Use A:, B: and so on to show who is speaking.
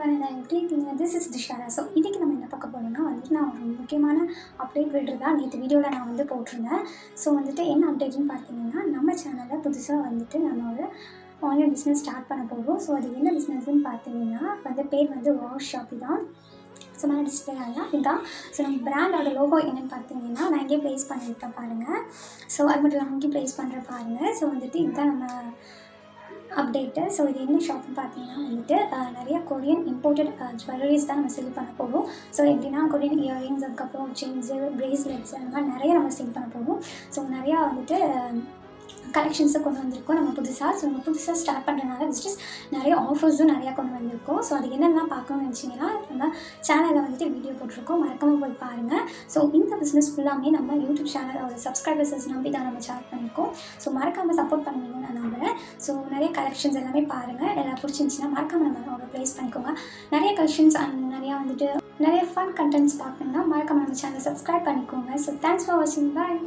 A: Everyone நான் எப்படி இருக்கீங்க? This is திஷாரா. ஸோ இன்றைக்கி நம்ம என்ன பார்க்க போகிறோம்னா வந்துட்டு நான் ஒரு முக்கியமான அப்டேட் விடுறதா நேற்று வீடியோவில் நான் வந்து போட்டிருந்தேன். ஸோ வந்துட்டு என்ன அப்டேட்னு பார்த்தீங்கன்னா, நம்ம சேனலில் புதுசாக வந்துட்டு நம்ம ஒரு ஆன்லைன் பிஸ்னஸ் ஸ்டார்ட் பண்ண போகிறோம். ஸோ அது என்ன பிஸ்னஸ்ன்னு பார்த்தீங்கன்னா வந்து பேர் வந்து வாஷ் ஷாப்பி தான். ஸோ மேலே டிஸ்பிளே ஆகலாம் இதுதான். ஸோ நம்ம பிராண்டோட லோகோ என்னென்னு பார்த்தீங்கன்னா நான் இங்கேயே ப்ளேஸ் பண்ணியிருக்கேன் பாருங்கள். ஸோ அது மட்டும் இல்லாமல் இங்கேயும் ப்ளேஸ் பண்ணுற பாருங்கள். ஸோ வந்துட்டு இதுதான் நம்ம அப்டேட்டு. ஸோ இது என்ன ஷாப்னு பார்த்தீங்கன்னா வந்துட்டு நிறைய கொரியன் இம்போர்ட்டட் ஜுவல்லரிஸ் தான் நம்ம செல் பண்ண போகிறோம். ஸோ எப்படின்னா கொரியன் இயரிங்ஸ், அதுக்கப்புறம் செயின்ஸு, ப்ரேஸ்லெட்ஸ் அந்த மாதிரி நிறைய நம்ம செல் பண்ண போகிறோம். ஸோ நிறையா வந்துட்டு கலெக்ஷன்ஸை கொண்டு வந்திருக்கோம் நம்ம புதுசாக. ஸோ நம்ம புதுசாக ஸ்டார்ட் பண்ணுறதுனால பிஸ்னஸ் நிறைய ஆஃபர்ஸும் நிறையா கொண்டு வந்திருக்கோம். ஸோ அது என்னென்னலாம் பார்க்கணும்னு நினச்சிங்கன்னா நம்ம சேனலில் வந்துட்டு வீடியோ போட்டிருக்கோம், மறக்காமல் போய் பாருங்கள். ஸோ இந்த பிஸ்னஸ் ஃபுல்லாமே நம்ம யூடியூப் சேனலோட சப்ஸ்கிரைபர்ஸஸ் நம்பி தான் நம்ம ஸ்டார்ட் பண்ணியிருக்கோம். ஸோ மறக்காமல் சப்போர்ட் பண்ணுவீங்கன்னு நான் நம்புகிறேன். ஸோ நிறைய கலெக்ஷன்ஸ் எல்லாமே பாருங்கள், எல்லாம் பிடிச்சிருந்துச்சின்னா மறக்காமல் நம்ம ஒரு ப்ளேஸ் பண்ணிக்கோங்க. நிறைய கலெக்ஷன்ஸ் அண்ட் நிறையா வந்துட்டு நிறைய ஃபன் கண்டென்ட்ஸ் பார்க்கணுன்னா மறக்காமல் நம்ம சேனலை சப்ஸ்கிரைப் பண்ணிக்கோங்க. ஸோ தேங்க்ஸ் ஃபார் வாட்சிங். பாய்.